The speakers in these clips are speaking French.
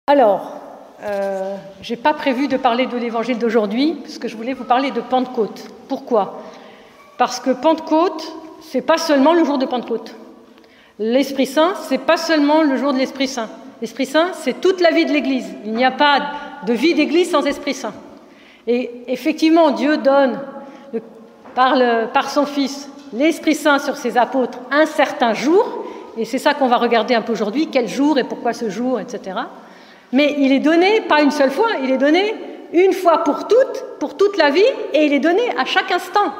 Alors, je n'ai pas prévu de parler de l'évangile d'aujourd'hui, parce que je voulais vous parler de Pentecôte. Pourquoi? Parce que Pentecôte, ce n'est pas seulement le jour de Pentecôte. L'Esprit Saint, ce n'est pas seulement le jour de l'Esprit Saint. L'Esprit Saint, c'est toute la vie de l'Église. Il n'y a pas de vie d'Église sans Esprit Saint. Et effectivement, Dieu donne, par son Fils, l'Esprit Saint sur ses apôtres un certain jour, et c'est ça qu'on va regarder un peu aujourd'hui, quel jour et pourquoi ce jour, etc. Mais il est donné, pas une seule fois, il est donné une fois pour toute la vie, et il est donné à chaque instant.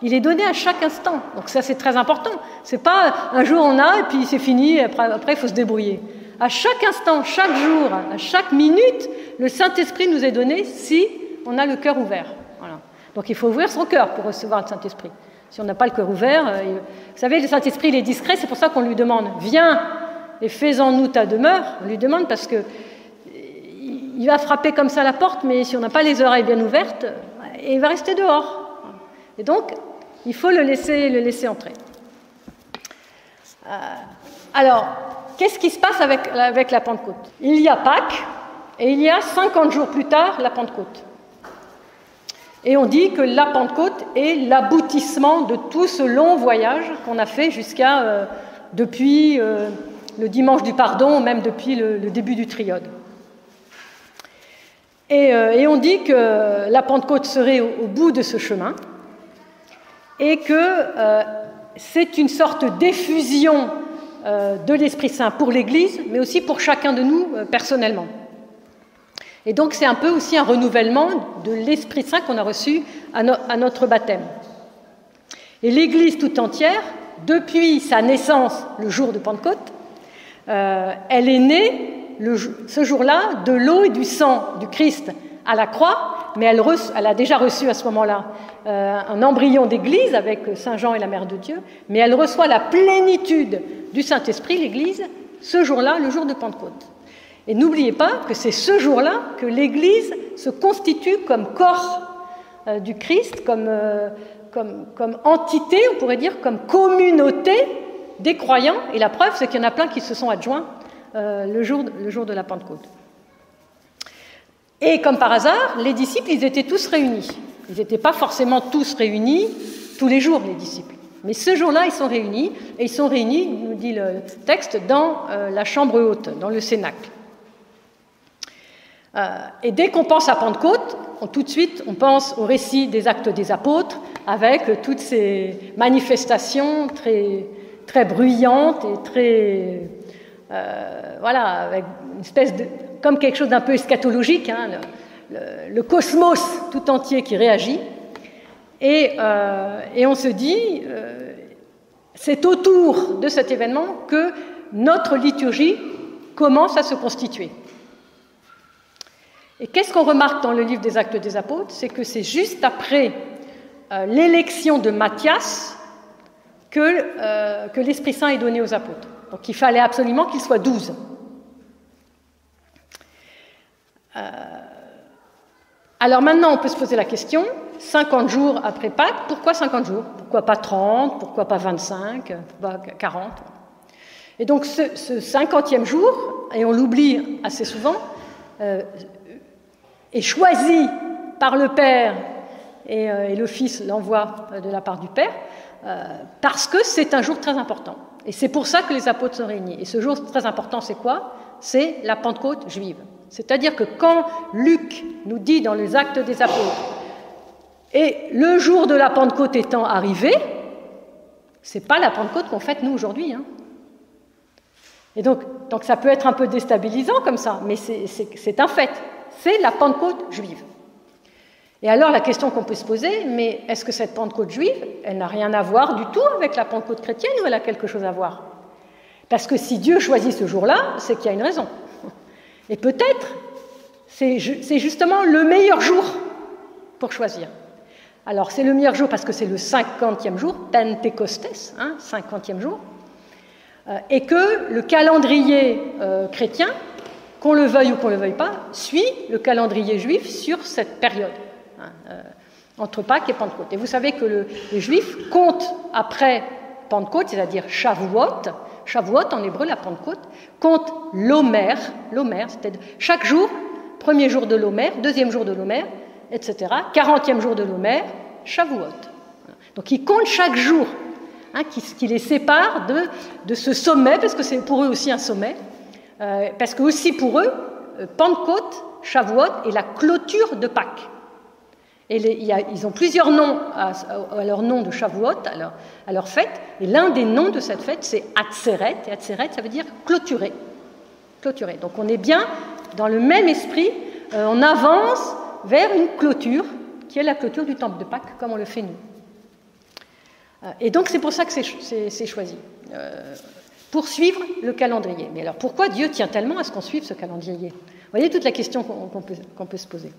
Il est donné à chaque instant. Donc ça, c'est très important. C'est pas un jour on a, et puis c'est fini, après il faut se débrouiller. À chaque instant, chaque jour, à chaque minute, le Saint-Esprit nous est donné si on a le cœur ouvert. Voilà. Donc il faut ouvrir son cœur pour recevoir le Saint-Esprit. Si on n'a pas le cœur ouvert, vous savez, le Saint-Esprit, il est discret, c'est pour ça qu'on lui demande « Viens et fais-en nous ta demeure ». On lui demande parce que il va frapper comme ça à la porte, mais si on n'a pas les oreilles bien ouvertes, il va rester dehors. Et donc, il faut le laisser entrer. Alors, qu'est-ce qui se passe avec la Pentecôte? Il y a Pâques, et il y a 50 jours plus tard, la Pentecôte. Et on dit que la Pentecôte est l'aboutissement de tout ce long voyage qu'on a fait depuis le dimanche du pardon, même depuis le début du triode. Et on dit que la Pentecôte serait au bout de ce chemin et que c'est une sorte d'effusion de l'Esprit Saint pour l'Église, mais aussi pour chacun de nous personnellement. Et donc c'est un peu aussi un renouvellement de l'Esprit Saint qu'on a reçu à notre baptême. Et l'Église tout entière, depuis sa naissance, le jour de Pentecôte, elle est née ce jour-là de l'eau et du sang du Christ à la croix, mais elle a déjà reçu à ce moment-là un embryon d'église avec Saint Jean et la Mère de Dieu, mais elle reçoit la plénitude du Saint-Esprit, l'Église, ce jour-là, le jour de Pentecôte. Et n'oubliez pas que c'est ce jour-là que l'Église se constitue comme corps du Christ, comme entité, on pourrait dire, comme communauté des croyants, et la preuve, c'est qu'il y en a plein qui se sont adjoints le jour de la Pentecôte. Et comme par hasard, les disciples, ils étaient tous réunis. Ils n'étaient pas forcément tous réunis tous les jours, les disciples. Mais ce jour-là, ils sont réunis, et ils sont réunis, nous dit le texte, dans la chambre haute, dans le cénacle. Et dès qu'on pense à Pentecôte, tout de suite, on pense au récit des Actes des Apôtres, avec toutes ces manifestations très, très bruyantes et très... avec une espèce de... comme quelque chose d'un peu eschatologique, hein, le cosmos tout entier qui réagit. Et on se dit, c'est autour de cet événement que notre liturgie commence à se constituer. Et qu'est-ce qu'on remarque dans le livre des Actes des Apôtres? C'est que c'est juste après l'élection de Matthias que l'Esprit Saint est donné aux apôtres. Donc il fallait absolument qu'ils soient 12. Alors maintenant, on peut se poser la question, 50 jours après Pâques, pourquoi 50 jours? Pourquoi pas 30? Pourquoi pas 25? Pourquoi pas 40? Et donc ce 50e jour, et on l'oublie assez souvent, est choisi par le Père, et le Fils l'envoie de la part du Père, parce que c'est un jour très important. Et c'est pour ça que les apôtres sont réunis. Et ce jour très important, c'est quoi? C'est la Pentecôte juive. C'est-à-dire que quand Luc nous dit dans les Actes des Apôtres « Et le jour de la Pentecôte étant arrivé », c'est pas la Pentecôte qu'on fête nous aujourd'hui. Hein. Et donc ça peut être un peu déstabilisant comme ça, mais c'est un fait. C'est la Pentecôte juive. Et alors la question qu'on peut se poser, mais est-ce que cette Pentecôte juive, elle n'a rien à voir du tout avec la Pentecôte chrétienne ou elle a quelque chose à voir? Parce que si Dieu choisit ce jour-là, c'est qu'il y a une raison. Et peut-être, c'est justement le meilleur jour pour choisir. Alors c'est le meilleur jour parce que c'est le 50e jour, Pentecostes, 50e jour, et que le calendrier chrétien, qu'on le veuille ou qu'on ne le veuille pas, suit le calendrier juif sur cette période. Entre Pâques et Pentecôte. Et vous savez que les Juifs comptent après Pentecôte, c'est-à-dire Shavuot, Shavuot, en hébreu, la Pentecôte, compte l'Omer, c'est-à-dire chaque jour, premier jour de l'Omer, deuxième jour de l'Omer, etc., 40e jour de l'Omer, Shavuot. Donc ils comptent chaque jour, qui les sépare de ce sommet, parce que c'est pour eux aussi un sommet, parce que aussi pour eux, Pentecôte, Shavuot est la clôture de Pâques. Et ils ont plusieurs noms à leur nom de Shavuot, à leur fête, et l'un des noms de cette fête, c'est Atzeret, et Atzeret, ça veut dire clôturer. Donc on est bien dans le même esprit, on avance vers une clôture, qui est la clôture du temple de Pâques, comme on le fait nous. Et donc c'est pour ça que c'est choisi, pour suivre le calendrier. Mais alors pourquoi Dieu tient tellement à ce qu'on suive ce calendrier ? Vous voyez toute la question qu'on peut se poser.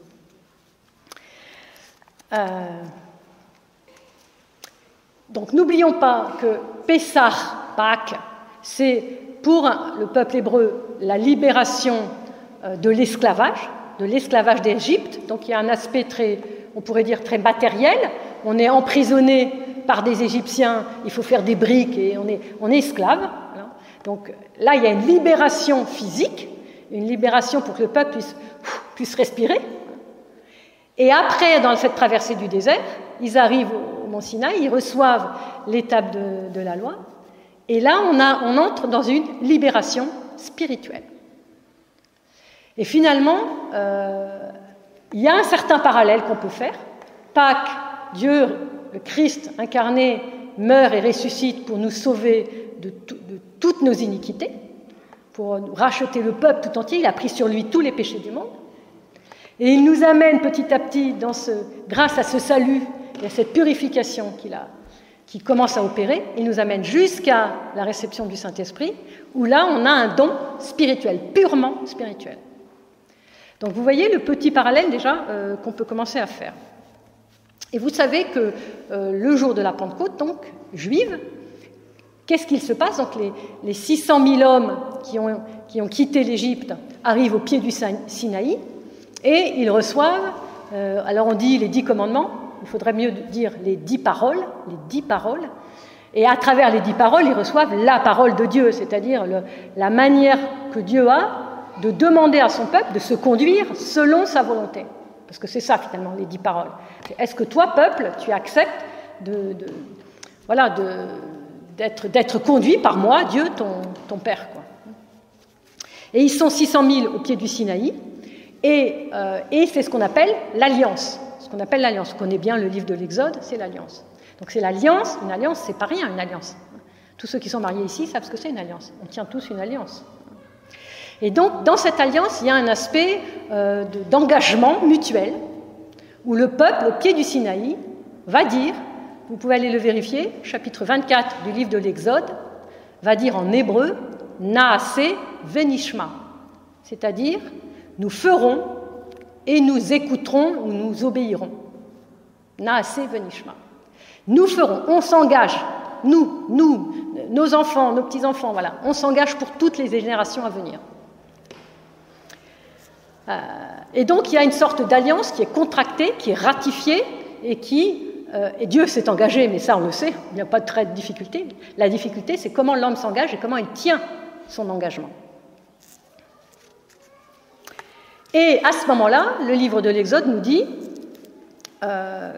Donc n'oublions pas que Pessah, Pâques, c'est pour le peuple hébreu la libération de l'esclavage d'Égypte. Donc il y a un aspect on pourrait dire très matériel. On est emprisonné par des Égyptiens, il faut faire des briques et on est esclave. Donc là, il y a une libération physique, une libération pour que le peuple puisse respirer. Et après, dans cette traversée du désert, ils arrivent au mont Sinaï, ils reçoivent l'étape de la loi, et là, on entre dans une libération spirituelle. Et finalement, il y a un certain parallèle qu'on peut faire. Pâques, Dieu, le Christ incarné, meurt et ressuscite pour nous sauver de toutes nos iniquités, pour nous racheter le peuple tout entier. Il a pris sur lui tous les péchés du monde. Et il nous amène petit à petit, grâce à ce salut et à cette purification qui commence à opérer, il nous amène jusqu'à la réception du Saint-Esprit, où là, on a un don spirituel, purement spirituel. Donc vous voyez le petit parallèle déjà qu'on peut commencer à faire. Et vous savez que le jour de la Pentecôte, donc juive, qu'est-ce qu'il se passe ? Donc les 600 000 hommes qui ont quitté l'Égypte arrivent au pied du Sinaï, et ils reçoivent, alors on dit les 10 commandements, il faudrait mieux dire les 10 paroles, et à travers les 10 paroles, ils reçoivent la parole de Dieu, c'est-à-dire la manière que Dieu a de demander à son peuple de se conduire selon sa volonté. Parce que c'est ça finalement, les 10 paroles. Est-ce que toi, peuple, tu acceptes d'être conduit par moi, Dieu, ton Père, quoi. Et ils sont 600 000 au pied du Sinaï, et c'est ce qu'on appelle l'alliance. Ce qu'on appelle l'alliance. On connaît bien le livre de l'Exode, c'est l'alliance. Donc c'est l'alliance. Une alliance, c'est pas rien, une alliance. Tous ceux qui sont mariés ici savent ce que c'est une alliance. On tient tous une alliance. Et donc, dans cette alliance, il y a un aspect d'engagement mutuel, où le peuple, au pied du Sinaï, va dire, vous pouvez aller le vérifier, chapitre 24 du livre de l'Exode, va dire en hébreu, « Naaseh venishma », c'est-à-dire « nous ferons et nous écouterons ou nous obéirons ». Naaseh venishma. Nous ferons, on s'engage, nous, nos enfants, nos petits-enfants, voilà, on s'engage pour toutes les générations à venir. Et donc, il y a une sorte d'alliance qui est contractée, qui est ratifiée, et Dieu s'est engagé, mais ça, on le sait, il n'y a pas de difficulté. La difficulté, c'est comment l'homme s'engage et comment il tient son engagement. Et à ce moment-là, le livre de l'Exode nous dit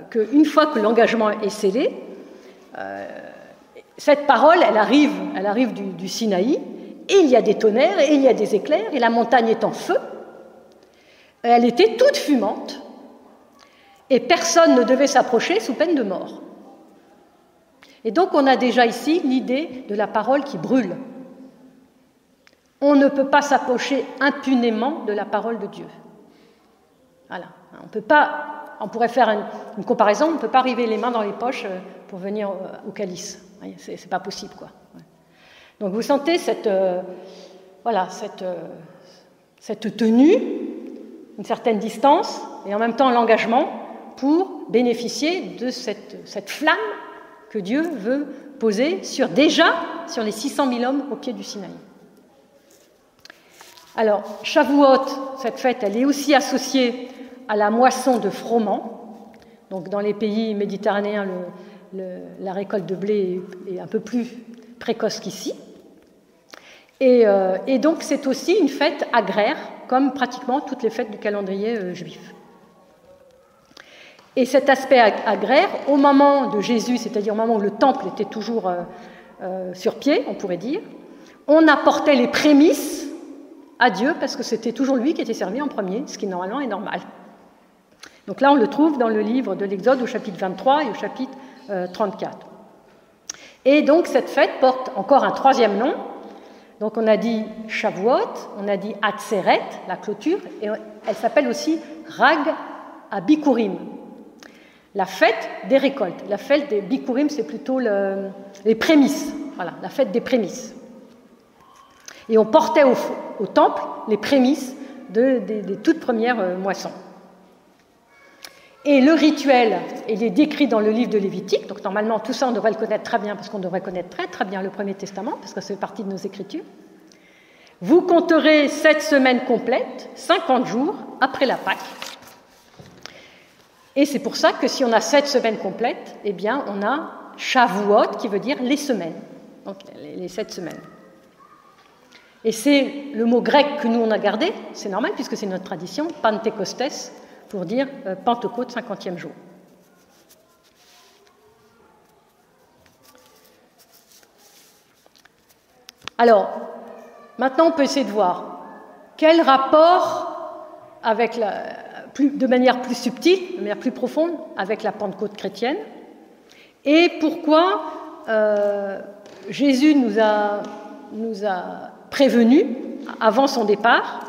qu'une fois que l'engagement est scellé, cette parole, elle arrive du Sinaï, et il y a des tonnerres, et il y a des éclairs, et la montagne est en feu. Elle était toute fumante, et personne ne devait s'approcher sous peine de mort. Et donc on a déjà ici l'idée de la parole qui brûle. On ne peut pas s'approcher impunément de la parole de Dieu. Voilà. On pourrait faire une comparaison, on ne peut pas arriver les mains dans les poches pour venir au calice. C'est pas possible, quoi. Donc vous sentez cette tenue, une certaine distance, et en même temps l'engagement pour bénéficier de cette flamme que Dieu veut poser sur les 600 000 hommes au pied du Sinaï. Alors, Shavuot, cette fête, elle est aussi associée à la moisson de froment. Donc, dans les pays méditerranéens, la récolte de blé est un peu plus précoce qu'ici. Et donc c'est aussi une fête agraire, comme pratiquement toutes les fêtes du calendrier juif. Et cet aspect agraire, au moment de Jésus, c'est-à-dire au moment où le temple était toujours sur pied, on pourrait dire, on apportait les prémices à Dieu parce que c'était toujours lui qui était servi en premier, ce qui normalement est normal. Donc là, on le trouve dans le livre de l'Exode au chapitre 23 et au chapitre 34. Et donc cette fête porte encore un troisième nom. Donc on a dit Shavuot, on a dit Atzeret, la clôture, et elle s'appelle aussi Rag HaBikurim, la fête des récoltes. La fête des Bikurim, c'est plutôt les prémices, voilà, la fête des prémices. Et on portait au temple les prémices des toutes premières moissons. Et le rituel, il est décrit dans le livre de Lévitique, donc normalement tout ça on devrait le connaître très bien, parce qu'on devrait connaître très très bien le Premier Testament, parce que ça fait partie de nos Écritures. Vous compterez 7 semaines complètes, 50 jours après la Pâque. Et c'est pour ça que si on a 7 semaines complètes, eh bien on a Shavuot, qui veut dire les semaines, donc les 7 semaines. Et c'est le mot grec que nous on a gardé, c'est normal puisque c'est notre tradition, Pentecostes, pour dire Pentecôte, 50e jour. Alors, maintenant on peut essayer de voir quel rapport avec de manière plus subtile, de manière plus profonde, avec la Pentecôte chrétienne, et pourquoi Jésus nous a prévenus avant son départ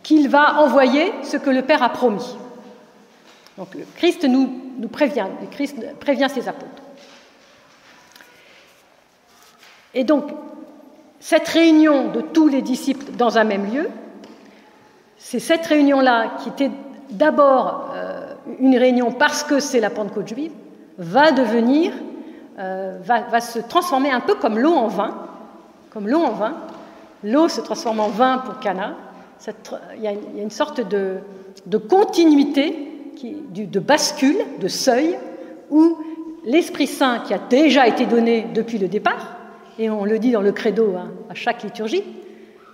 qu'il va envoyer ce que le Père a promis. Donc le Christ nous prévient, le Christ prévient ses apôtres. Et donc, cette réunion de tous les disciples dans un même lieu, c'est cette réunion-là qui était d'abord une réunion parce que c'est la Pentecôte juive, va devenir, va se transformer un peu comme l'eau en vin. Comme l'eau en vin. L'eau se transforme en vin pour Cana. Il y a une sorte de continuité, de bascule, de seuil, où l'Esprit Saint, qui a déjà été donné depuis le départ, et on le dit dans le credo à chaque liturgie,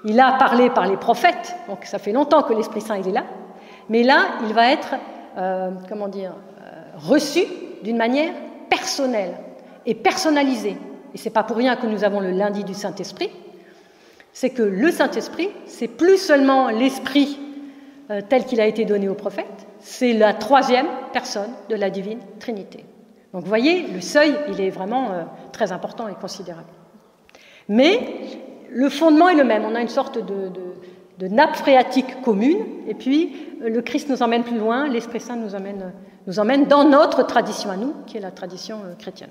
il a parlé par les prophètes, donc ça fait longtemps que l'Esprit Saint il est là, mais là, il va être reçu d'une manière personnelle et personnalisée. Et ce n'est pas pour rien que nous avons le lundi du Saint-Esprit, c'est que le Saint-Esprit, c'est plus seulement l'Esprit tel qu'il a été donné aux prophètes, c'est la troisième personne de la divine Trinité. Donc vous voyez, le seuil, il est vraiment très important et considérable. Mais le fondement est le même, on a une sorte de nappe phréatique commune, et puis le Christ nous emmène plus loin, l'Esprit Saint nous emmène dans notre tradition à nous, qui est la tradition chrétienne.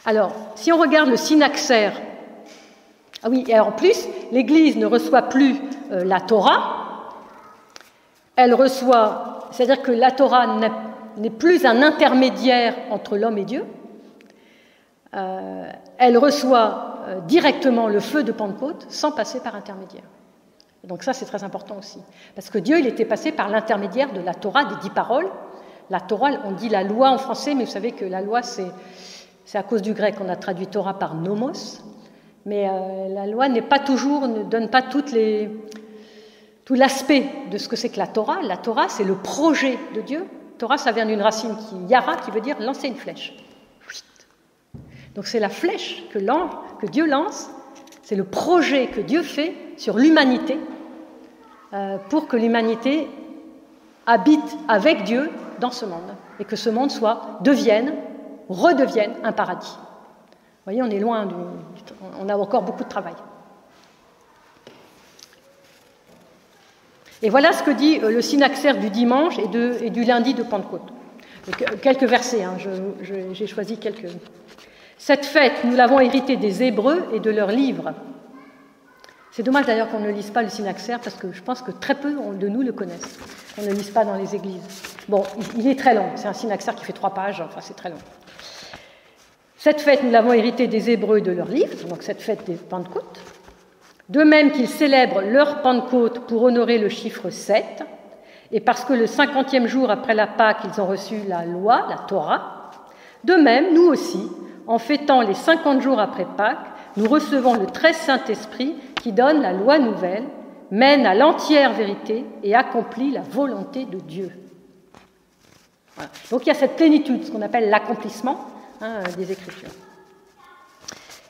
Alors, si on regarde le synaxaire, ah oui, et en plus, l'Église ne reçoit plus la Torah, elle reçoit, c'est-à-dire que la Torah n'est plus un intermédiaire entre l'homme et Dieu, elle reçoit directement le feu de Pentecôte sans passer par intermédiaire. Donc ça, c'est très important aussi, parce que Dieu, il était passé par l'intermédiaire de la Torah, des 10 paroles. La Torah, on dit la loi en français, mais vous savez que la loi, c'est à cause du grec, on a traduit Torah par nomos, mais la loi ne donne pas tout l'aspect de ce que c'est que la Torah. La Torah, c'est le projet de Dieu. Torah, ça vient d'une racine yara, qui veut dire lancer une flèche. Donc c'est la flèche que Dieu lance, c'est le projet que Dieu fait sur l'humanité pour que l'humanité habite avec Dieu dans ce monde et que ce monde redevienne un paradis. Vous voyez, on est loin on a encore beaucoup de travail. Et voilà ce que dit le synaxaire du dimanche et du lundi de Pentecôte. Quelques versets, j'ai choisi quelques. Cette fête, nous l'avons héritée des Hébreux et de leurs livres. C'est dommage d'ailleurs qu'on ne lise pas le synaxaire, parce que je pense que très peu de nous le connaissent. On ne le lise pas dans les églises. Bon, il est très long, c'est un synaxaire qui fait 3 pages, enfin c'est très long. Cette fête, nous l'avons héritée des Hébreux et de leurs livres, donc cette fête des Pentecôtes. De même qu'ils célèbrent leur Pentecôte pour honorer le chiffre 7, et parce que le 50e jour après la Pâque, ils ont reçu la loi, la Torah, De même, nous aussi, en fêtant les 50 jours après Pâques, nous recevons le très Saint-Esprit qui donne la loi nouvelle, mène à l'entière vérité et accomplit la volonté de Dieu. Voilà. Donc il y a cette plénitude, ce qu'on appelle l'accomplissement des Écritures.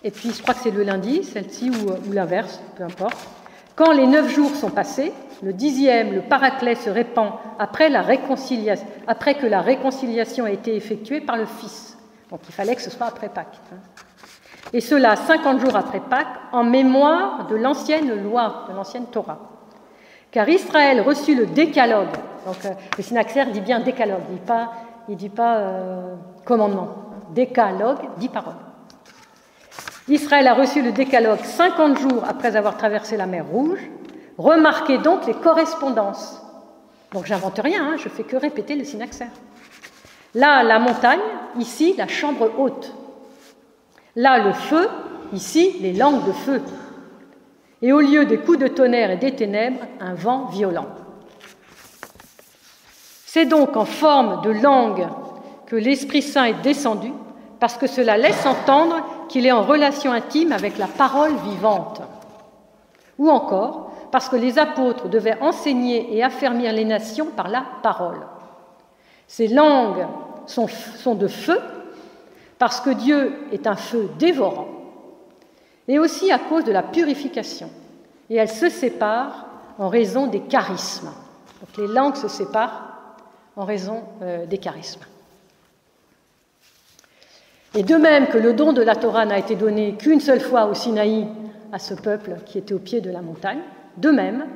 Et puis je crois que c'est le lundi, celle-ci ou l'inverse, peu importe. Quand les 9 jours sont passés, le 10e, le Paraclet se répand après que la réconciliation a été effectuée par le Fils. Donc il fallait que ce soit après Pâques. Et cela 50 jours après Pâques, en mémoire de l'ancienne loi, de l'ancienne Torah. Car Israël reçut le décalogue. Donc le synaxaire dit bien décalogue, il dit pas commandement. Décalogue, 10 paroles. Israël a reçu le décalogue 50 jours après avoir traversé la mer Rouge. Remarquez donc les correspondances. Donc j'invente rien, je fais que répéter le synaxaire. Là, la montagne, ici, la chambre haute. Là, le feu, ici, les langues de feu. Et au lieu des coups de tonnerre et des ténèbres, un vent violent. C'est donc en forme de langue que l'Esprit Saint est descendu, parce que cela laisse entendre qu'il est en relation intime avec la parole vivante. Ou encore, parce que les apôtres devaient enseigner et affermir les nations par la parole. Ces langues sont de feu, parce que Dieu est un feu dévorant, et aussi à cause de la purification. Et elles se séparent en raison des charismes. Donc les langues se séparent en raison des charismes. Et de même que le don de la Torah n'a été donné qu'une seule fois au Sinaï à ce peuple qui était au pied de la montagne, de même,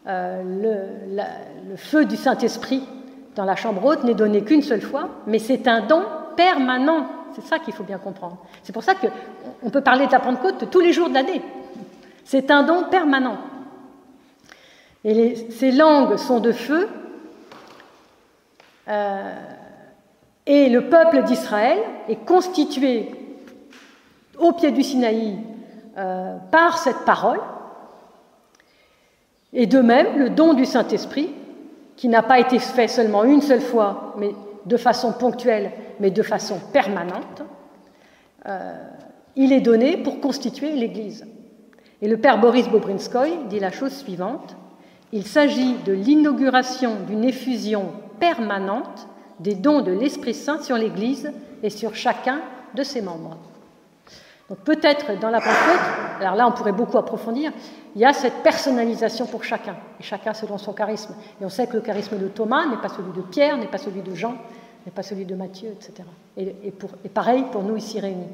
le feu du Saint-Esprit dans la chambre haute n'est donné qu'une seule fois, mais c'est un don permanent. C'est ça qu'il faut bien comprendre. C'est pour ça qu'on peut parler de la Pentecôte tous les jours de l'année. C'est un don permanent. Et ces langues sont de feu. Et le peuple d'Israël est constitué au pied du Sinaï par cette parole. Et de même, le don du Saint-Esprit, qui n'a pas été fait seulement une seule fois, mais de façon ponctuelle, mais de façon permanente, il est donné pour constituer l'Église. Et le père Boris Bobrinskoy dit la chose suivante: il s'agit de l'inauguration d'une effusion permanente des dons de l'Esprit Saint sur l'Église et sur chacun de ses membres. Donc peut-être dans la Pentecôte, alors là on pourrait beaucoup approfondir, il y a cette personnalisation pour chacun, et chacun selon son charisme. Et on sait que le charisme de Thomas n'est pas celui de Pierre, n'est pas celui de Jean, n'est pas celui de Matthieu, etc. Et pareil pour nous ici réunis.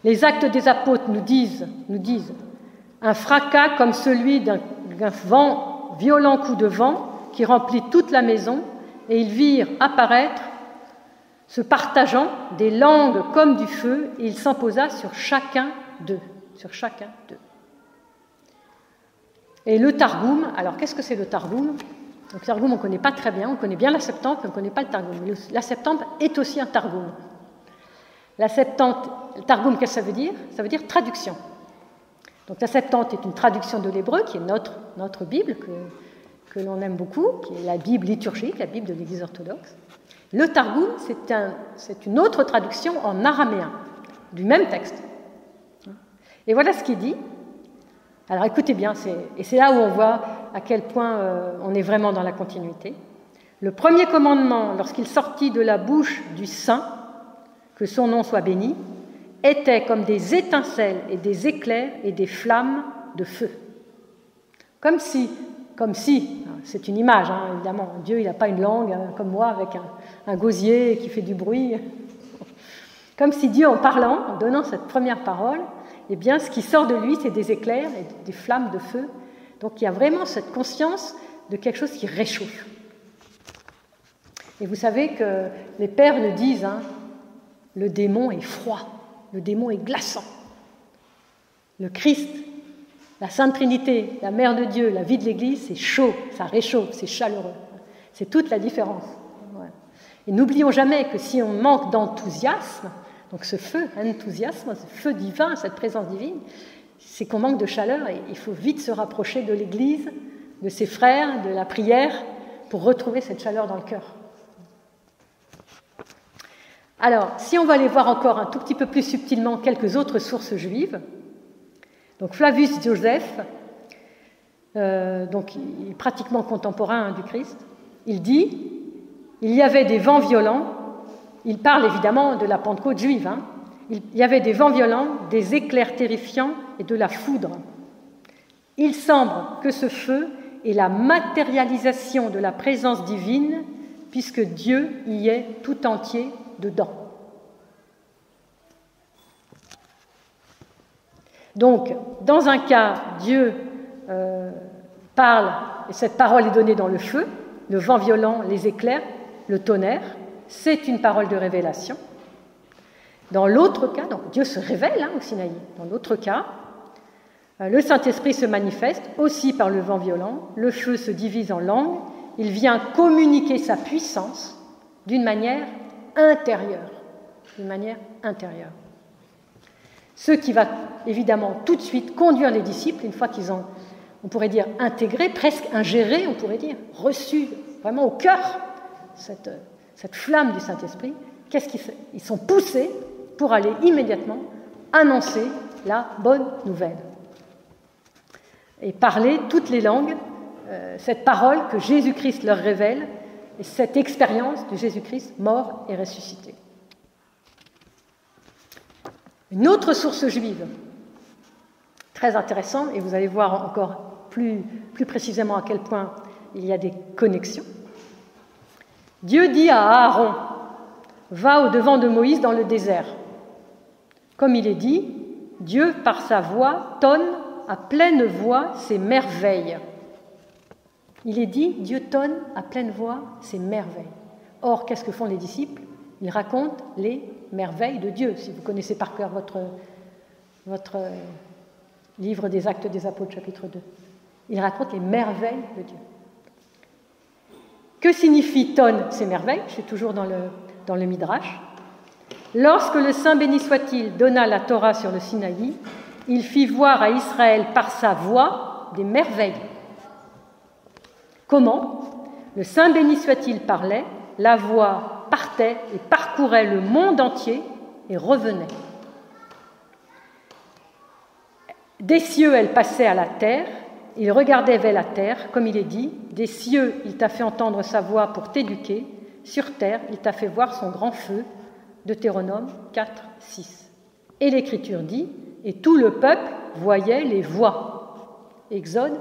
Les actes des apôtres nous disent un fracas comme celui d'un violent coup de vent qui remplit toute la maison, et ils virent apparaître, se partageant, des langues comme du feu, et il s'imposa sur chacun d'eux. Et le Targum, alors qu'est-ce que c'est le Targum? Donc, le Targum, on ne connaît pas très bien, on connaît bien la Septante, mais on ne connaît pas le Targum. La Septante est aussi un Targum. La Septante, le Targum, qu'est-ce que ça veut dire? Ça veut dire traduction. Donc la Septante est une traduction de l'hébreu, qui est notre Bible, que l'on aime beaucoup, qui est la Bible liturgique, la Bible de l'Église orthodoxe. Le Targum, c'est une autre traduction en araméen, du même texte. Et voilà ce qu'il dit. Alors écoutez bien, et c'est là où on voit à quel point on est vraiment dans la continuité. Le premier commandement, lorsqu'il sortit de la bouche du Saint, que son nom soit béni, était comme des étincelles et des éclairs et des flammes de feu. Comme si, c'est une image, évidemment, Dieu il n'a pas une langue comme moi avec un gosier qui fait du bruit. Comme si Dieu, en parlant, en donnant cette première parole, eh bien, ce qui sort de lui, c'est des éclairs et des flammes de feu. Donc il y a vraiment cette conscience de quelque chose qui réchauffe. Et vous savez que les pères le disent, le démon est froid, le démon est glaçant. Le Christ, la Sainte Trinité, la Mère de Dieu, la vie de l'Église, c'est chaud, ça réchauffe, c'est chaleureux. C'est toute la différence. Voilà. Et n'oublions jamais que si on manque d'enthousiasme, donc ce feu, enthousiasme, ce feu divin, cette présence divine, c'est qu'on manque de chaleur et il faut vite se rapprocher de l'Église, de ses frères, de la prière, pour retrouver cette chaleur dans le cœur. Alors, si on va aller voir encore un tout petit peu plus subtilement quelques autres sources juives, donc Flavius Joseph, donc il est pratiquement contemporain du Christ, il dit « Il y avait des vents violents », il parle évidemment de la Pentecôte juive, il y avait des vents violents, des éclairs terrifiants et de la foudre. Il semble que ce feu est la matérialisation de la présence divine, puisque Dieu y est tout entier dedans. Donc, dans un cas, Dieu parle, et cette parole est donnée dans le feu, le vent violent, les éclairs, le tonnerre, c'est une parole de révélation. Dans l'autre cas, donc Dieu se révèle au Sinaï. Dans l'autre cas, le Saint-Esprit se manifeste aussi par le vent violent, le feu se divise en langues, il vient communiquer sa puissance d'une manière intérieure. D'une manière intérieure. Ce qui va évidemment tout de suite conduire les disciples, une fois qu'ils ont, on pourrait dire, intégré, presque ingéré, on pourrait dire, reçu vraiment au cœur cette flamme du Saint-Esprit, ils sont poussés pour aller immédiatement annoncer la bonne nouvelle et parler toutes les langues, cette parole que Jésus-Christ leur révèle et cette expérience de Jésus-Christ mort et ressuscité. Une autre source juive, très intéressante, et vous allez voir encore plus précisément à quel point il y a des connexions. Dieu dit à Aaron, « Va au-devant de Moïse dans le désert. » Comme il est dit, Dieu, par sa voix, tonne à pleine voix ses merveilles. Il est dit, Dieu tonne à pleine voix ses merveilles. Or, qu'est-ce que font les disciples? Ils racontent les merveilles de Dieu. Si vous connaissez par cœur votre livre des Actes des Apôtres, chapitre 2. Ils racontent les merveilles de Dieu. Que signifie tonne ces merveilles? Je suis toujours dans le Midrash. Lorsque le Saint béni soit-il donna la Torah sur le Sinaï, il fit voir à Israël par sa voix des merveilles. Comment? Le Saint béni soit-il parlait, la voix partait et parcourait le monde entier et revenait. Des cieux, elle passait à la terre, il regardait vers la terre, comme il est dit, des cieux, il t'a fait entendre sa voix pour t'éduquer, sur terre, il t'a fait voir son grand feu, Deutéronome 4, 6. Et l'Écriture dit, et tout le peuple voyait les voix. Exode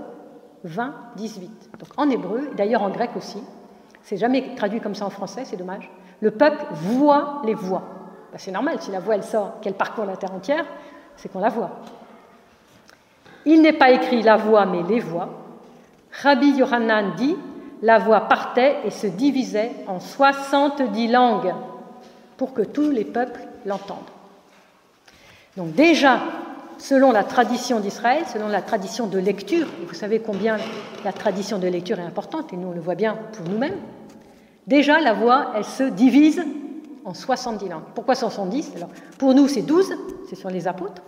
20, 18. Donc en hébreu, d'ailleurs en grec aussi, c'est jamais traduit comme ça en français, c'est dommage. Le peuple voit les voix. Ben, c'est normal, si la voix elle sort, qu'elle parcourt la terre entière, c'est qu'on la voit. Il n'est pas écrit la voix, mais les voix. Rabbi Yohanan dit, la voix partait et se divisait en 70 langues pour que tous les peuples l'entendent. Donc déjà, selon la tradition d'Israël, selon la tradition de lecture, et vous savez combien la tradition de lecture est importante, et nous on le voit bien pour nous-mêmes, déjà la voix, elle se divise en 70 langues. Pourquoi 70? Alors, pour nous, c'est 12, c'est sur les apôtres,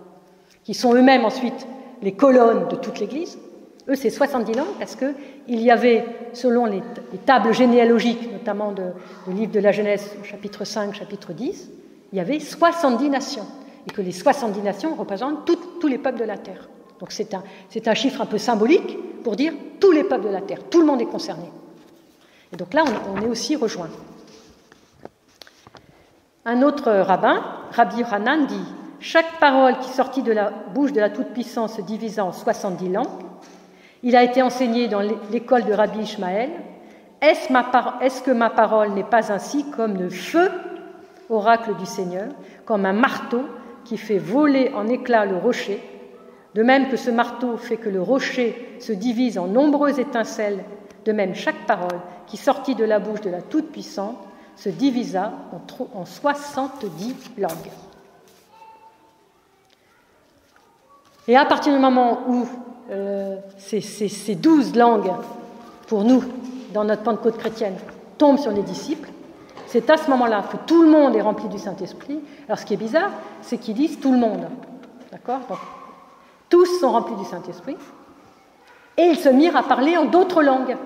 qui sont eux-mêmes ensuite les colonnes de toute l'Église. Eux, c'est 70 langues, parce qu'il y avait, selon les tables généalogiques, notamment du livre de la Genèse, chapitre 5, chapitre 10, il y avait 70 nations. Et que les 70 nations représentent tous les peuples de la terre. Donc c'est un chiffre un peu symbolique pour dire tous les peuples de la terre, tout le monde est concerné. Et donc là, on est aussi rejoint. Un autre rabbin, Rabbi Yohanan, dit « Chaque parole qui sortit de la bouche de la Toute-Puissance se divisa en 70 langues. Il a été enseigné dans l'école de Rabbi Ishmaël. Est-ce que ma parole n'est pas ainsi comme le feu, oracle du Seigneur, comme un marteau qui fait voler en éclats le rocher, de même que ce marteau fait que le rocher se divise en nombreuses étincelles, de même chaque parole qui sortit de la bouche de la Toute-Puissante se divisa en 70 langues. » Et à partir du moment où ces 12 langues, pour nous, dans notre Pentecôte chrétienne, tombent sur les disciples, c'est à ce moment-là que tout le monde est rempli du Saint-Esprit. Alors ce qui est bizarre, c'est qu'ils disent tout le monde. D'accord? Donc, tous sont remplis du Saint-Esprit. Et ils se mirent à parler en d'autres langues.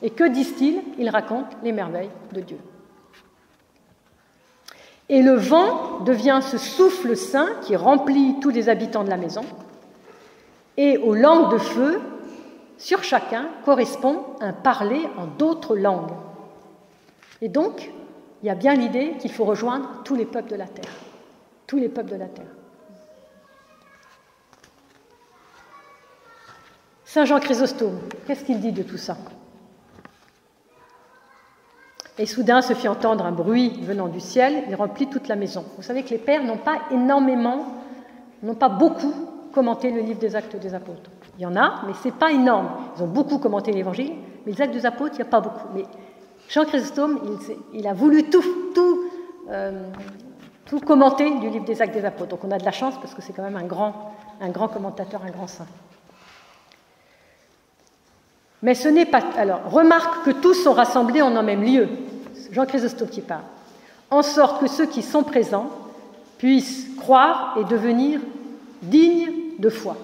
Et que disent-ils? Ils racontent les merveilles de Dieu. Et le vent devient ce souffle saint qui remplit tous les habitants de la maison. Et aux langues de feu, sur chacun, correspond un parler en d'autres langues. Et donc, il y a bien l'idée qu'il faut rejoindre tous les peuples de la terre. Tous les peuples de la terre. Saint Jean Chrysostome, qu'est-ce qu'il dit de tout ça? Et soudain se fit entendre un bruit venant du ciel, il remplit toute la maison. Vous savez que les pères n'ont pas beaucoup commenté le livre des Actes des Apôtres. Il y en a, mais ce n'est pas énorme. Ils ont beaucoup commenté l'Évangile, mais les Actes des Apôtres, il n'y a pas beaucoup. Mais Jean Chrysostome, il a voulu tout commenter du livre des Actes des Apôtres. Donc on a de la chance parce que c'est quand même un grand commentateur, un grand saint. Mais ce n'est pas... Alors, remarque que tous sont rassemblés en un même lieu. Jean Chrysostome qui parle. En sorte que ceux qui sont présents puissent croire et devenir dignes de foi.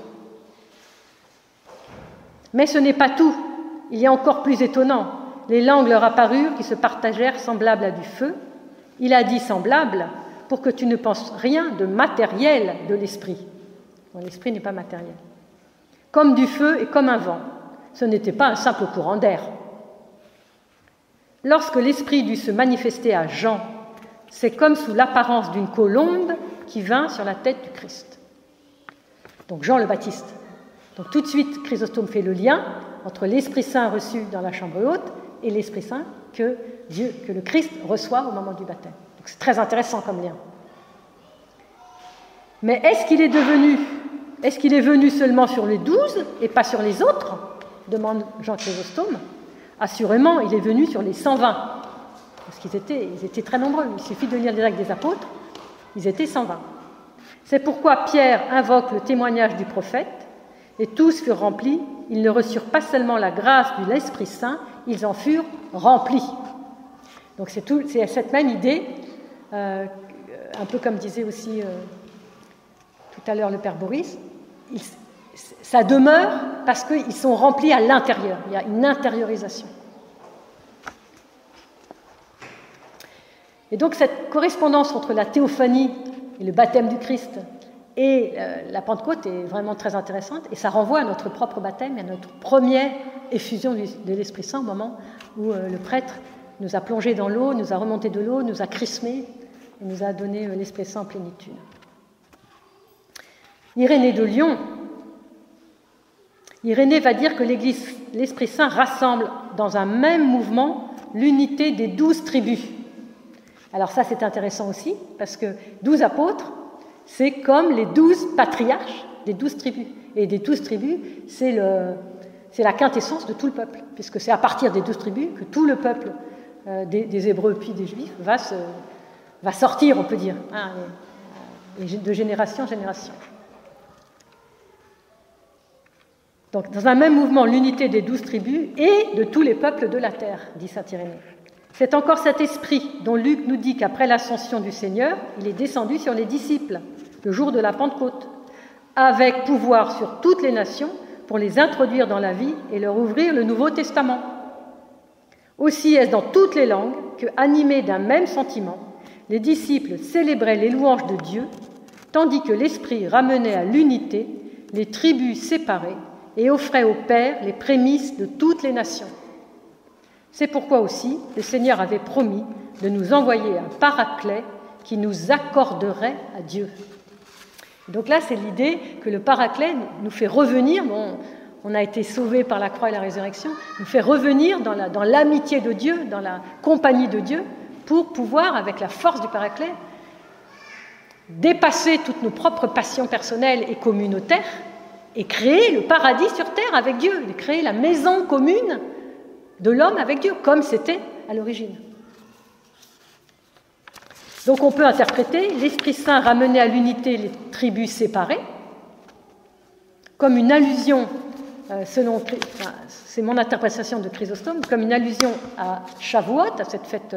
Mais ce n'est pas tout. Il y a encore plus étonnant. Les langues leur apparurent qui se partagèrent semblables à du feu. Il a dit semblable pour que tu ne penses rien de matériel de l'esprit. Bon, l'esprit n'est pas matériel. Comme du feu et comme un vent. Ce n'était pas un simple courant d'air. Lorsque l'Esprit dut se manifester à Jean, c'est comme sous l'apparence d'une colombe qui vint sur la tête du Christ. Donc Jean le Baptiste. Donc tout de suite, Chrysostome fait le lien entre l'Esprit Saint reçu dans la chambre haute et l'Esprit Saint que le Christ reçoit au moment du baptême. Donc c'est très intéressant comme lien. Mais est-ce qu'il est venu seulement sur les 12 et pas sur les autres? Demande Jean Chrysostome. Assurément, il est venu sur les 120, parce qu'ils étaient très nombreux. Il suffit de lire les Actes des Apôtres, ils étaient 120. C'est pourquoi Pierre invoque le témoignage du prophète, et tous furent remplis. Ils ne reçurent pas seulement la grâce de l'Esprit Saint, ils en furent remplis. Donc c'est cette même idée, un peu comme disait aussi tout à l'heure le Père Boris, ça demeure parce qu'ils sont remplis à l'intérieur. Il y a une intériorisation. Et donc cette correspondance entre la théophanie et le baptême du Christ et la Pentecôte est vraiment très intéressante. Et ça renvoie à notre propre baptême et à notre première effusion de l'Esprit Saint au moment où le prêtre nous a plongés dans l'eau, nous a remonté de l'eau, nous a chrismés et nous a donné l'Esprit Saint en plénitude. Irénée de Lyon, Irénée va dire que l'Esprit Saint rassemble dans un même mouvement l'unité des 12 tribus. Alors ça, c'est intéressant aussi, parce que 12 apôtres, c'est comme les 12 patriarches des 12 tribus. Et des 12 tribus, c'est la quintessence de tout le peuple, puisque c'est à partir des 12 tribus que tout le peuple des Hébreux puis des Juifs va sortir, on peut dire, hein, de génération en génération. Donc, dans un même mouvement, l'unité des 12 tribus et de tous les peuples de la terre, dit saint Irénée. C'est encore cet esprit dont Luc nous dit qu'après l'ascension du Seigneur, il est descendu sur les disciples, le jour de la Pentecôte, avec pouvoir sur toutes les nations pour les introduire dans la vie et leur ouvrir le Nouveau Testament. Aussi est-ce dans toutes les langues que, animés d'un même sentiment, les disciples célébraient les louanges de Dieu, tandis que l'Esprit ramenait à l'unité les tribus séparées et offrait au Père les prémices de toutes les nations. C'est pourquoi aussi le Seigneur avait promis de nous envoyer un paraclet qui nous accorderait à Dieu. Donc là, c'est l'idée que le paraclet nous fait revenir, on a été sauvés par la croix et la résurrection, nous fait revenir dans l'amitié de Dieu, dans la compagnie de Dieu, pour pouvoir, avec la force du paraclet, dépasser toutes nos propres passions personnelles et communautaires et créer le paradis sur terre avec Dieu, créer la maison commune de l'homme avec Dieu, comme c'était à l'origine. Donc on peut interpréter l'Esprit Saint ramener à l'unité les tribus séparées comme une allusion, c'est mon interprétation de Chrysostome, comme une allusion à Shavuot, à cette fête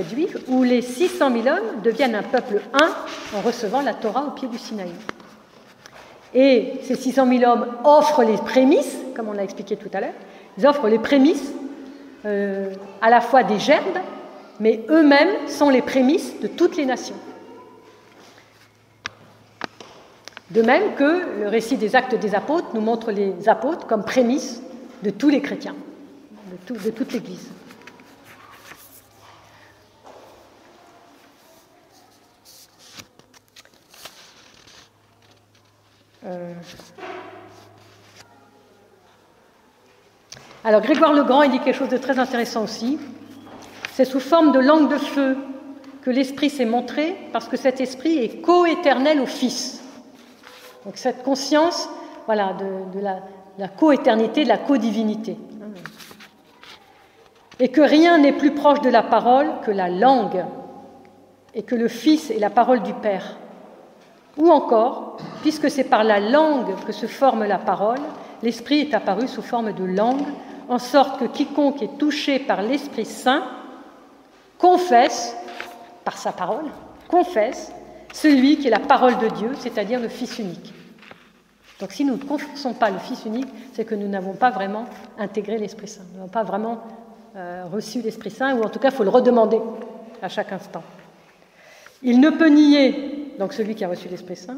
juive, où les 600 000 hommes deviennent un peuple un en recevant la Torah au pied du Sinaï. Et ces 600 000 hommes offrent les prémices, comme on l'a expliqué tout à l'heure, Ils offrent les prémices, à la fois des gerbes, mais eux-mêmes sont les prémices de toutes les nations. De même que le récit des Actes des Apôtres nous montre les apôtres comme prémices de tous les chrétiens, de toute l'Église. Alors Grégoire le Grand, il dit quelque chose de très intéressant aussi. C'est sous forme de langue de feu que l'Esprit s'est montré, parce que cet Esprit est coéternel au Fils. Donc cette conscience, voilà, de la coéternité, de la codivinité. Et que rien n'est plus proche de la parole que la langue, et que le Fils est la parole du Père. Ou encore, puisque c'est par la langue que se forme la parole, l'Esprit est apparu sous forme de langue, en sorte que quiconque est touché par l'Esprit Saint confesse, par sa parole, confesse celui qui est la parole de Dieu, c'est-à-dire le Fils unique. Donc si nous ne confessons pas le Fils unique, c'est que nous n'avons pas vraiment intégré l'Esprit Saint, nous n'avons pas vraiment reçu l'Esprit Saint, ou en tout cas il faut le redemander à chaque instant. Il ne peut nier, donc celui qui a reçu l'Esprit Saint,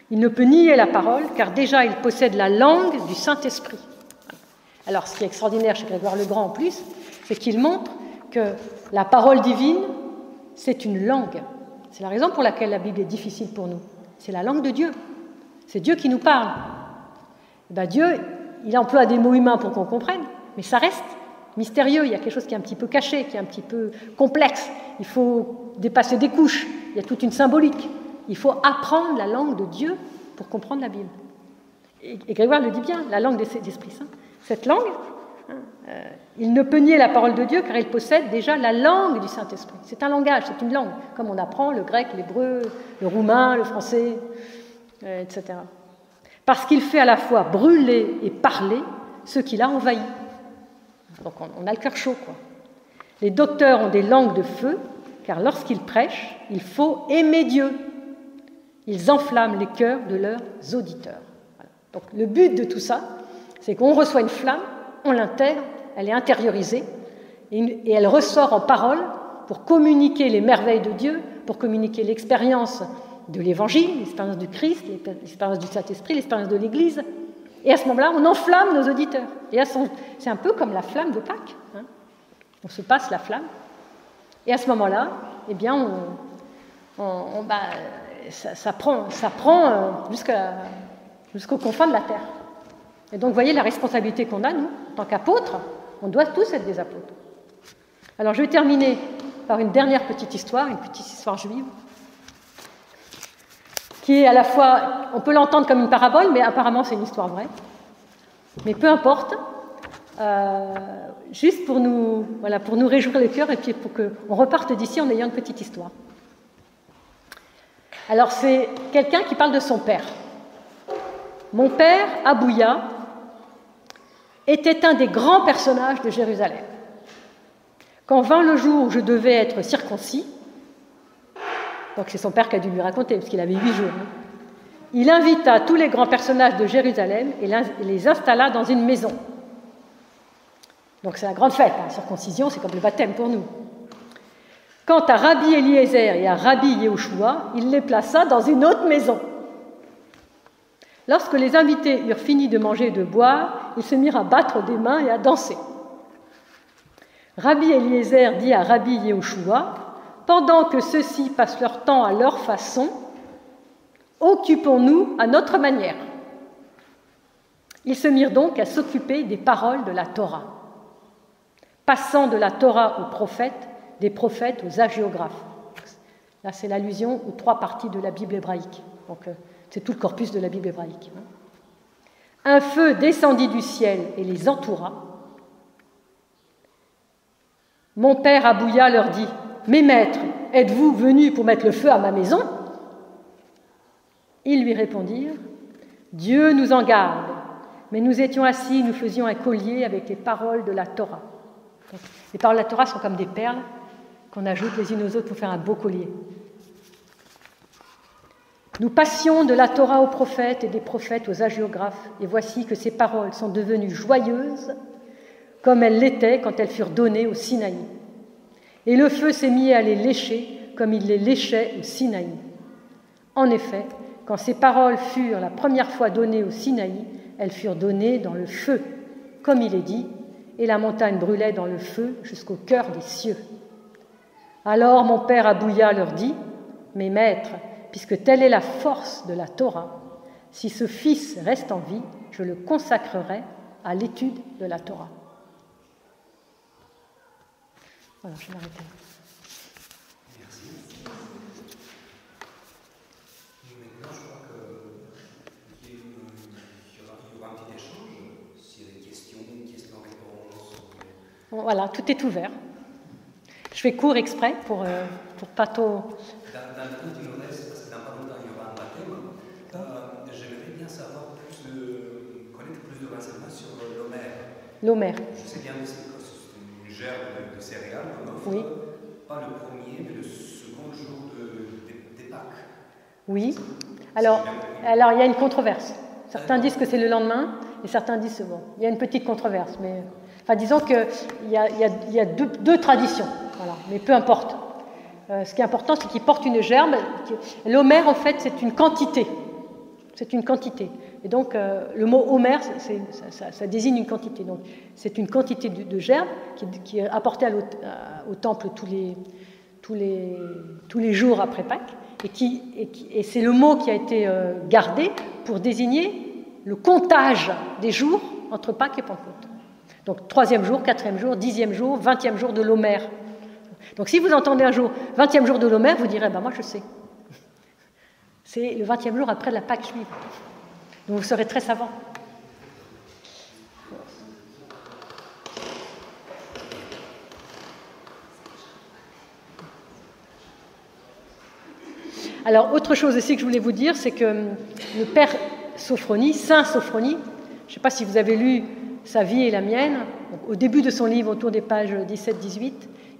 il ne peut nier la parole, car déjà il possède la langue du Saint-Esprit. Alors ce qui est extraordinaire chez Grégoire le Grand en plus, c'est qu'il montre que la parole divine, c'est une langue. C'est la raison pour laquelle la Bible est difficile pour nous. C'est la langue de Dieu. C'est Dieu qui nous parle. Et bien Dieu, il emploie des mots humains pour qu'on comprenne, mais ça reste mystérieux. Il y a quelque chose qui est un petit peu caché, qui est un petit peu complexe. Il faut dépasser des couches. Il y a toute une symbolique. Il faut apprendre la langue de Dieu pour comprendre la Bible. Et Grégoire le dit bien, la langue de l'Esprit Saint. Cette langue, il ne peut nier la parole de Dieu car il possède déjà la langue du Saint-Esprit. C'est un langage, c'est une langue, comme on apprend le grec, l'hébreu, le roumain, le français, etc. Parce qu'il fait à la fois brûler et parler ce qu'il a envahi. Donc on a le cœur chaud, quoi. Les docteurs ont des langues de feu, car lorsqu'ils prêchent, il faut aimer Dieu. Ils enflamment les cœurs de leurs auditeurs. Voilà. Donc le but de tout ça, c'est qu'on reçoit une flamme, on l'intègre, elle est intériorisée, et elle ressort en parole pour communiquer les merveilles de Dieu, pour communiquer l'expérience de l'Évangile, l'expérience du Christ, l'expérience du Saint-Esprit, l'expérience de l'Église. Et à ce moment-là, on enflamme nos auditeurs. Et c'est un peu comme la flamme de Pâques. Hein. On se passe la flamme. Et à ce moment-là, eh bien, ça prend jusqu'aux confins de la terre. Et donc, vous voyez la responsabilité qu'on a, nous, en tant qu'apôtres. On doit tous être des apôtres. Alors, je vais terminer par une dernière petite histoire, une petite histoire juive, qui est à la fois, on peut l'entendre comme une parabole, mais apparemment c'est une histoire vraie. Mais peu importe, juste pour nous réjouir le cœur et puis pour qu'on reparte d'ici en ayant une petite histoire. Alors c'est quelqu'un qui parle de son père. Mon père, Abouya, était un des grands personnages de Jérusalem. Quand vint le jour où je devais être circoncis, donc c'est son père qui a dû lui raconter, parce qu'il avait 8 jours. Il invita tous les grands personnages de Jérusalem et les installa dans une maison. Donc c'est la grande fête, la circoncision, c'est comme le baptême pour nous. Quant à Rabbi Eliezer et à Rabbi Yehoshua, il les plaça dans une autre maison. Lorsque les invités eurent fini de manger et de boire, ils se mirent à battre des mains et à danser. Rabbi Eliezer dit à Rabbi Yehoshua, « Pendant que ceux-ci passent leur temps à leur façon, occupons-nous à notre manière. » Ils se mirent donc à s'occuper des paroles de la Torah, passant de la Torah aux prophètes, des prophètes aux hagiographes. Là, c'est l'allusion aux 3 parties de la Bible hébraïque. Donc, c'est tout le corpus de la Bible hébraïque. Un feu descendit du ciel et les entoura. Mon père Abouya leur dit, « Mes maîtres, êtes-vous venus pour mettre le feu à ma maison ?» Ils lui répondirent, « Dieu nous en garde, mais nous étions assis, nous faisions un collier avec les paroles de la Torah. » Donc, les paroles de la Torah sont comme des perles qu'on ajoute les unes aux autres pour faire un beau collier. Nous passions de la Torah aux prophètes et des prophètes aux hagiographes, et voici que ces paroles sont devenues joyeuses comme elles l'étaient quand elles furent données au Sinaï. Et le feu s'est mis à les lécher, comme il les léchait au Sinaï. En effet, quand ces paroles furent la première fois données au Sinaï, elles furent données dans le feu, comme il est dit, et la montagne brûlait dans le feu jusqu'au cœur des cieux. Alors mon père Abouya leur dit, « Mes maîtres, puisque telle est la force de la Torah, si ce fils reste en vie, je le consacrerai à l'étude de la Torah. » Voilà, je vais m'arrêter là. Merci. Maintenant, je crois qu'il y aura un petit échange. S'il y a des questions-réponses. Voilà, tout est ouvert. Je fais court exprès pour pas trop... Dans le temps qui nous reste, parce que dans pas longtemps, il y aura un baptême, j'aimerais bien savoir connaître plus de renseignements sur l'Homère. Je sais bien que c'est une gerbe de céréales, qu'on offre, pas le premier, mais le second jour des Pâques. Oui. Alors, il y a une controverse. Certains disent que c'est le lendemain, et certains disent bon. Il y a une petite controverse, mais... Enfin, disons qu'il y a deux traditions, voilà, mais peu importe. Ce qui est important, c'est qu'il porte une gerbe. L'Homère, en fait, c'est une quantité. C'est une quantité. Et donc, le mot Homère, ça désigne une quantité. Donc, c'est une quantité de gerbe qui est apportée au temple tous les jours après Pâques. Et c'est le mot qui a été gardé pour désigner le comptage des jours entre Pâques et Pentecôte. Donc, 3e jour, 4e jour, 10e jour, 20e jour de l'Homère. Donc, si vous entendez un jour 20e jour de l'Homère, vous direz, moi je sais. C'est le 20e jour après la Pâque juive. Donc, vous serez très savant. Alors, autre chose aussi que je voulais vous dire, c'est que le père Sophronie, Saint Sophronie, je ne sais pas si vous avez lu Sa vie et la mienne, au début de son livre, autour des pages 17-18,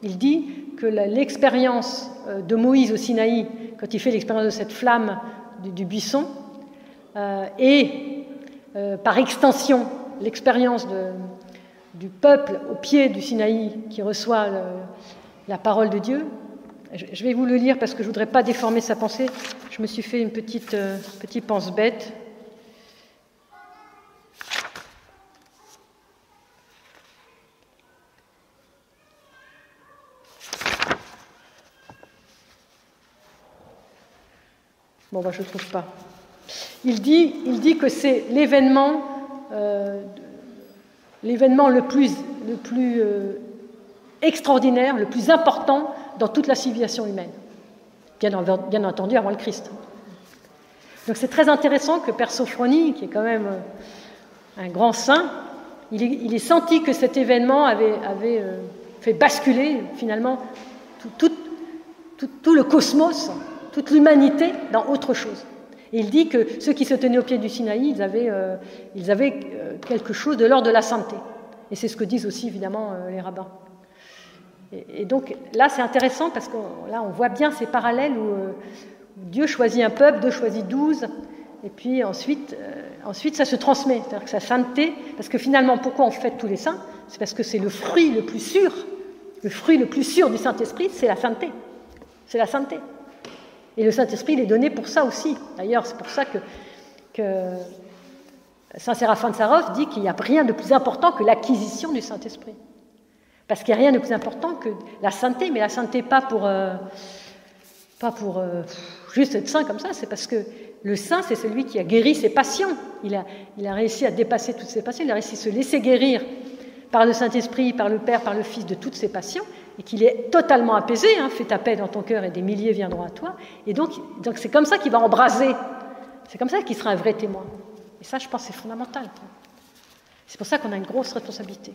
il dit que l'expérience de Moïse au Sinaï, quand il fait l'expérience de cette flamme du buisson, et par extension l'expérience du peuple au pied du Sinaï qui reçoit la parole de Dieu. Je vais vous le lire parce que je ne voudrais pas déformer sa pensée. Je me suis fait une petite pense bête. Bon, je ne trouve pas. Il dit que c'est l'événement le plus extraordinaire, le plus important dans toute la civilisation humaine. Bien entendu, avant le Christ. Donc c'est très intéressant que Père Sophronie, qui est quand même un grand saint, il ait senti que cet événement avait fait basculer finalement tout le cosmos, toute l'humanité dans autre chose. Et il dit que ceux qui se tenaient au pied du Sinaï, ils avaient quelque chose de l'ordre de la sainteté. Et c'est ce que disent aussi évidemment les rabbins. Et donc là c'est intéressant parce que là on voit bien ces parallèles où Dieu choisit un peuple, Dieu choisit 12, et puis ensuite ça se transmet, c'est-à-dire que sa sainteté, parce que finalement pourquoi on fête tous les saints, c'est parce que c'est le fruit le plus sûr du Saint-Esprit, c'est la sainteté. C'est la sainteté. Et le Saint-Esprit, il est donné pour ça aussi. D'ailleurs, c'est pour ça que Saint Séraphin de Sarov dit qu'il n'y a rien de plus important que l'acquisition du Saint-Esprit. Parce qu'il n'y a rien de plus important que la sainteté, mais la sainteté pas pour juste être saint comme ça, c'est parce que le saint, c'est celui qui a guéri ses passions. Il a réussi à dépasser toutes ses passions, il a réussi à se laisser guérir par le Saint-Esprit, par le Père, par le Fils de toutes ses passions, et qu'il est totalement apaisé, fais ta paix dans ton cœur et des milliers viendront à toi. Et donc c'est comme ça qu'il va embraser, c'est comme ça qu'il sera un vrai témoin. Et ça, je pense, c'est fondamental. C'est pour ça qu'on a une grosse responsabilité.